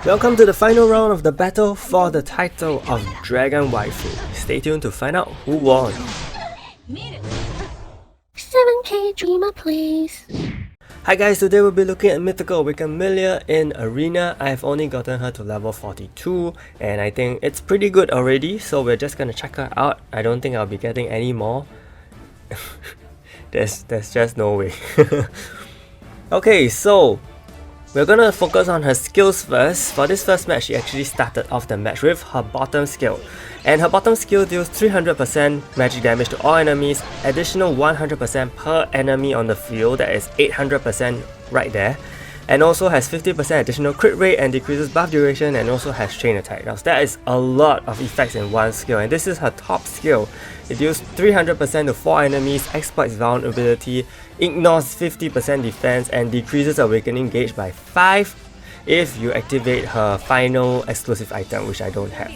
Welcome to the final round of the battle for the title of Dragon Waifu. Stay tuned to find out who won. 7K Dreamer, please. Hi guys, today we'll be looking at Mythical with Emilia in Arena. I've only gotten her to level 42 and I think it's pretty good already, so we're just gonna check her out. I don't think I'll be getting any more. there's just no way. Okay, so we're gonna focus on her skills first. For this first match, she actually started off the match with her bottom skill. And her bottom skill deals 300% magic damage to all enemies, additional 100% per enemy on the field, that is 800% right there. And also has 50% additional crit rate and decreases buff duration, and also has chain attack. Now that is a lot of effects in one skill, and this is her top skill. It deals 300% to 4 enemies, exploits vulnerability, ignores 50% defense, and decreases awakening gauge by 5 if you activate her final exclusive item, which I don't have.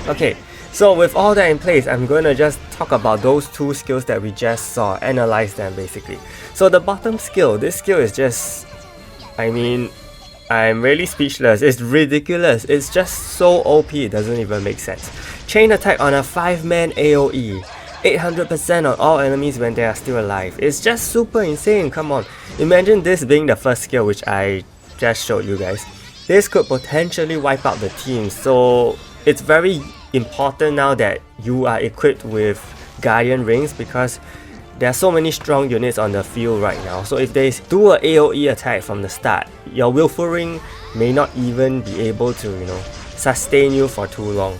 Okay, so with all that in place, I'm going to just talk about those two skills that we just saw, analyze them basically. So the bottom skill, this skill is just, I'm really speechless. It's ridiculous. It's just so OP, it doesn't even make sense. Chain attack on a 5-man AoE, 800% on all enemies when they are still alive. It's just super insane, come on. Imagine this being the first skill which I just showed you guys. This could potentially wipe out the team, so it's very important now that you are equipped with Guardian Rings, because there are so many strong units on the field right now. So if they do an AoE attack from the start, your Willful Ring may not even be able to, sustain you for too long.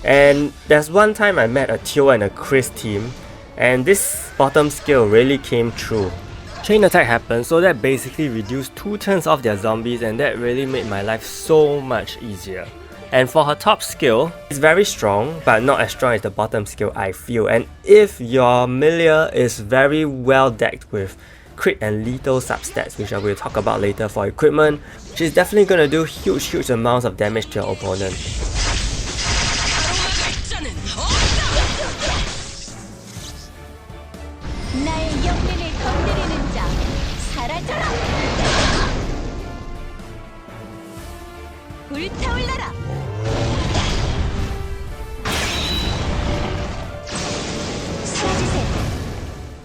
And there's one time I met a Teo and a Chris team, and this bottom skill really came true. Chain attack happened, so that basically reduced 2 turns of their zombies, and that really made my life so much easier. And for her top skill, it's very strong, but not as strong as the bottom skill, I feel. And if your Melia is very well decked with crit and lethal substats, which I will talk about later for equipment, she's definitely gonna do huge amounts of damage to your opponent.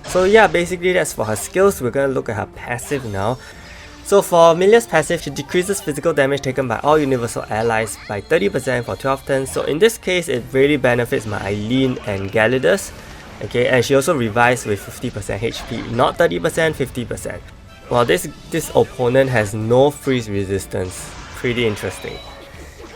So yeah, basically that's for her skills. We're gonna look at her passive now. So for Emilia's passive, she decreases physical damage taken by all universal allies by 30% for 12 turns. So in this case, it really benefits my Eileen and Gelidus. Okay, and she also revives with 50% HP, not 30%, 50%. Well, this opponent has no freeze resistance. Pretty interesting.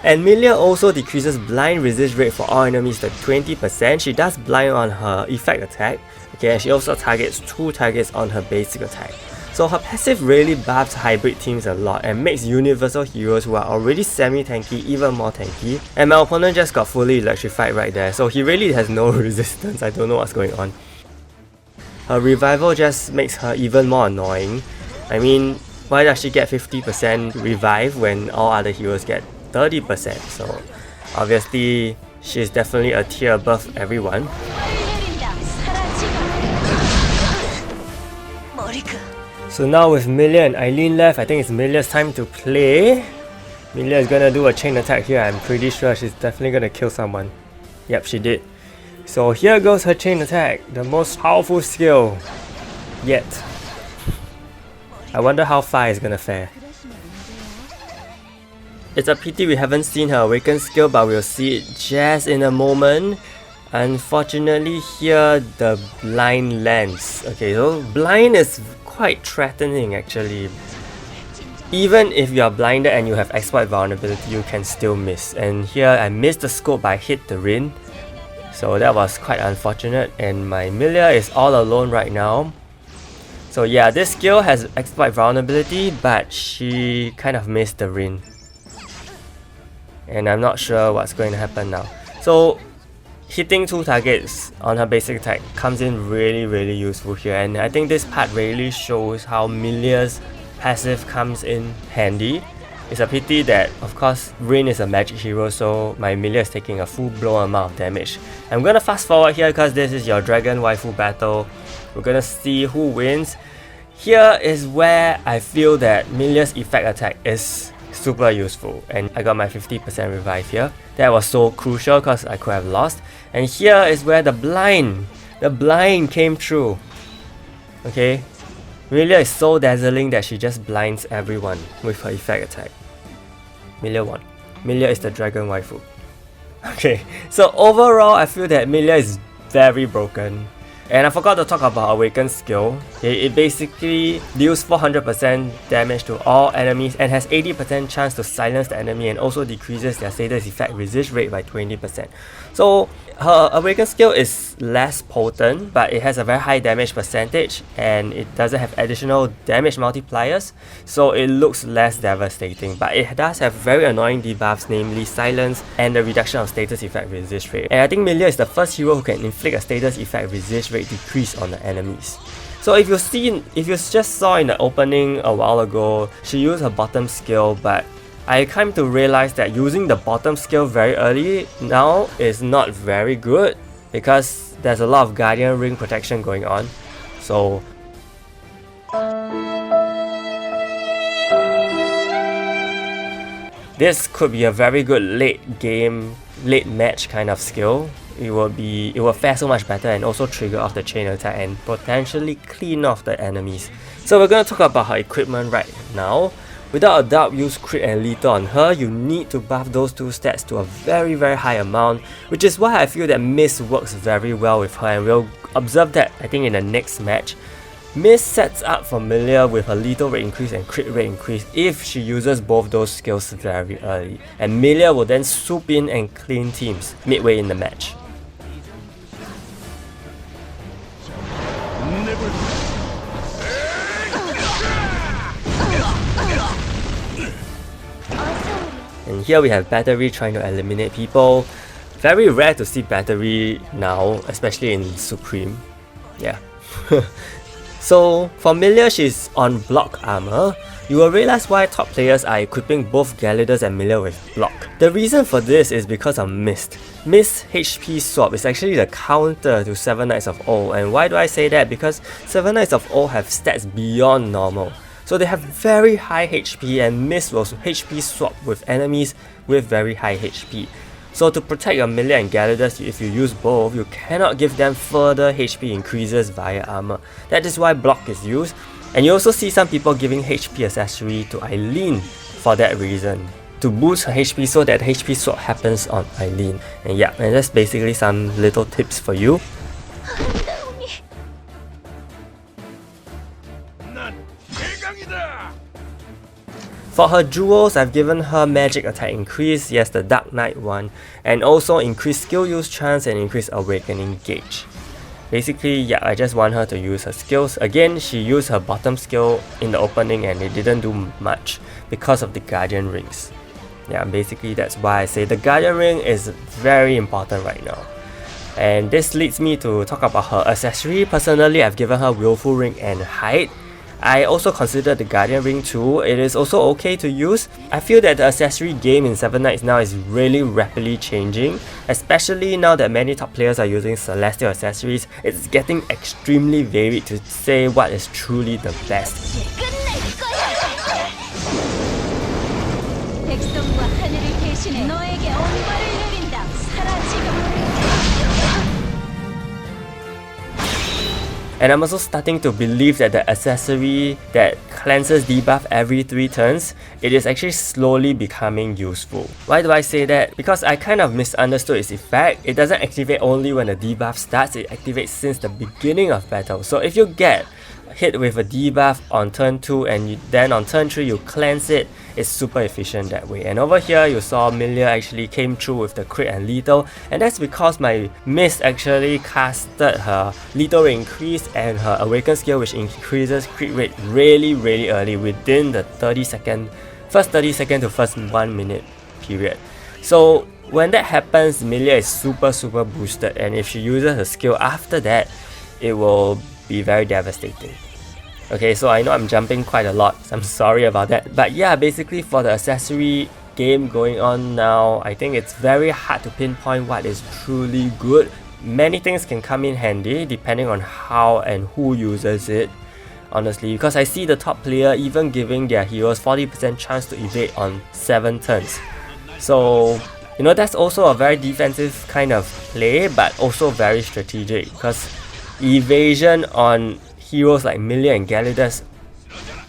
And Emilia also decreases blind resist rate for all enemies to 20%. She does blind on her effect attack. Okay, and she also targets 2 targets on her basic attack. So her passive really buffs hybrid teams a lot and makes universal heroes who are already semi-tanky even more tanky. And my opponent just got fully electrified right there, so he really has no resistance. I don't know what's going on. Her revival just makes her even more annoying. Why does she get 50% revive when all other heroes get 30%? So obviously she's definitely a tier above everyone. So now with Melia and Eileen left, I think it's Melia's time to play. Melia is gonna do a chain attack here. I'm pretty sure she's definitely gonna kill someone. Yep, she did. So here goes her chain attack, the most powerful skill yet. I wonder how far it's gonna fare. It's a pity we haven't seen her awaken skill, but we'll see it just in a moment. Unfortunately here the blind lands. Okay, so blind is quite threatening actually. Even if you are blinded and you have exploit vulnerability, you can still miss. And here I missed the scope, but I hit the Rin. So that was quite unfortunate, and my Emilia is all alone right now. So yeah, this skill has exploit vulnerability, but she kind of missed the Rin. And I'm not sure what's going to happen now. So hitting 2 targets on her basic attack comes in really useful here, and I think this part really shows how Melia's passive comes in handy. It's a pity that, of course, Rin is a magic hero, so my Emilia is taking a full-blown amount of damage. I'm gonna fast forward here because this is your Dragon Waifu battle. We're gonna see who wins. Here is where I feel that Emilia's effect attack is super useful, and I got my 50% revive here. That was so crucial because I could have lost. And here is where the blind came through. Okay, Emilia is so dazzling that she just blinds everyone with her effect attack. Emilia won. Emilia is the Dragon Waifu. Okay, so overall I feel that Emilia is very broken. And I forgot to talk about Awaken skill. Okay, it basically deals 400% damage to all enemies and has 80% chance to silence the enemy, and also decreases their status effect resist rate by 20%. So her Awaken skill is less potent, but it has a very high damage percentage and it doesn't have additional damage multipliers, so it looks less devastating, but it does have very annoying debuffs, namely silence and the reduction of status effect resist rate. And I think Emilia is the first hero who can inflict a status effect resist rate decrease on the enemies. So if you just saw in the opening a while ago, she used her bottom skill, but I came to realize that using the bottom skill very early now is not very good because there's a lot of Guardian Ring protection going on. So this could be a very good late match kind of skill. It will fare so much better and also trigger off the chain attack and potentially clean off the enemies. So we're going to talk about her equipment right now. Without a doubt, use crit and lethal on her. You need to buff those 2 stats to a very high amount, which is why I feel that Mist works very well with her, and we'll observe that I think in the next match. Mist sets up for Emilia with her lethal rate increase and crit rate increase if she uses both those skills very early, and Emilia will then swoop in and clean teams midway in the match. And here we have Battery trying to eliminate people. Very rare to see Battery now, especially in Supreme. Yeah. So for Emilia, she's on block armor. You will realize why top players are equipping both Gelidus and Emilia with block. The reason for this is because of Mist. Mist HP swap is actually the counter to 7 Knights of Old, and why do I say that? Because 7 Knights of Old have stats beyond normal. So they have very high HP, and Mist will HP swap with enemies with very high HP. So to protect your Emilia and Gelidus, if you use both, you cannot give them further HP increases via armor. That is why block is used. And you also see some people giving HP accessory to Eileen for that reason, to boost her HP so that HP swap happens on Eileen. And yeah, and that's basically some little tips for you. For her jewels, I've given her magic attack increase, yes, the Dark Knight one, and also increased skill use chance and increased awakening gauge. Basically, yeah, I just want her to use her skills. Again, she used her bottom skill in the opening and it didn't do much because of the Guardian Rings. Yeah, basically that's why I say the Guardian Ring is very important right now. And this leads me to talk about her accessory. Personally, I've given her Willful Ring and Height. I also consider the Guardian Ring too. It is also okay to use. I feel that the accessory game in 7 Knights now is really rapidly changing, especially now that many top players are using Celestial accessories. It's getting extremely varied to say what is truly the best. And I'm also starting to believe that the accessory that cleanses debuff every 3 turns, it is actually slowly becoming useful. Why do I say that? Because I kind of misunderstood its effect. It doesn't activate only when the debuff starts, it activates since the beginning of battle. So if you get hit with a debuff on turn 2 and then on turn 3 you cleanse it, it's super efficient that way. And over here you saw Emilia actually came through with the crit and lethal, and that's because my Mist actually casted her lethal rate increase and her awaken skill, which increases crit rate really early within the first 30 second to first 1 minute period. So when that happens, Emilia is super boosted, and if she uses her skill after that, it will be very devastating. Okay, so I know I'm jumping quite a lot, so I'm sorry about that. But yeah, basically for the accessory game going on now, I think it's very hard to pinpoint what is truly good. Many things can come in handy depending on how and who uses it, honestly, because I see the top player even giving their heroes 40% chance to evade on 7 turns. So, you know, that's also a very defensive kind of play, but also very strategic, because evasion on heroes like Emilia and Gelidus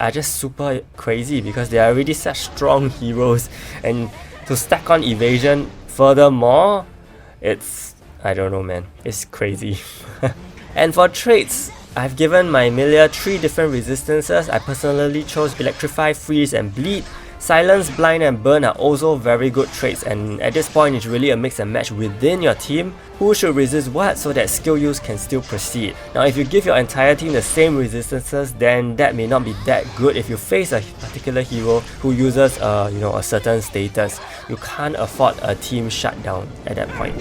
are just super crazy because they are already such strong heroes, and to stack on evasion furthermore, it's, I don't know man, it's crazy. And for traits, I've given my Emilia 3 different resistances. I personally chose Electrify, Freeze and Bleed. Silence, Blind and Burn are also very good traits, and at this point it's really a mix and match within your team who should resist what so that skill use can still proceed. Now if you give your entire team the same resistances, then that may not be that good if you face a particular hero who uses a certain status. You can't afford a team shutdown at that point.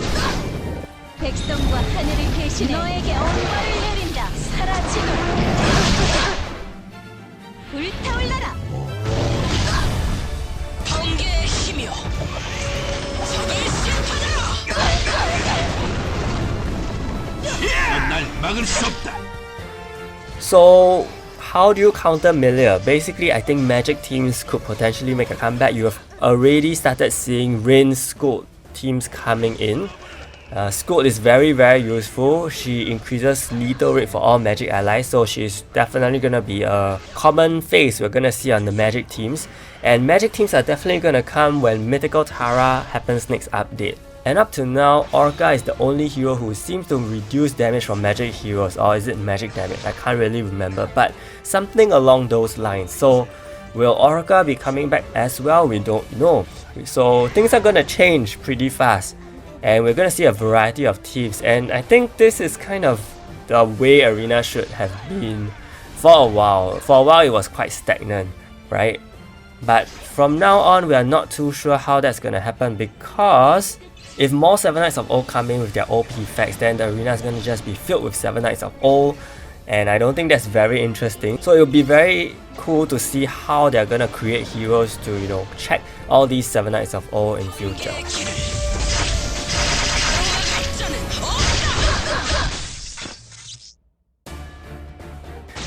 So how do you counter Emilia? Basically, I think magic teams could potentially make a comeback. You have already started seeing Rain Scold teams coming in. Scold is very useful. She increases lethal rate for all magic allies, so she's definitely gonna be a common face we're gonna see on the magic teams. And magic teams are definitely gonna come when Mythical Tara happens next update. And up to now, Orca is the only hero who seems to reduce damage from magic heroes, or is it magic damage? I can't really remember, but something along those lines. So will Orca be coming back as well? We don't know. So things are gonna change pretty fast, and we're gonna see a variety of teams, and I think this is kind of the way Arena should have been for a while. For a while it was quite stagnant, right? But from now on we are not too sure how that's gonna happen, because if more 7 Knights of O come in with their OP effects, then the arena is going to just be filled with 7 Knights of O, and I don't think that's very interesting. So it'll be very cool to see how they're going to create heroes to, check all these 7 Knights of O in future.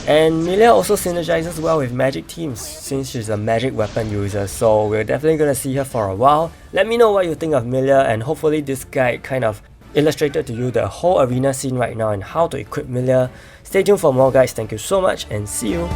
And Emilia also synergizes well with magic teams since she's a magic weapon user, so we're definitely gonna see her for a while. Let me know what you think of Emilia, and hopefully this guide kind of illustrated to you the whole arena scene right now and how to equip Emilia. Stay tuned for more guys, thank you so much and see you!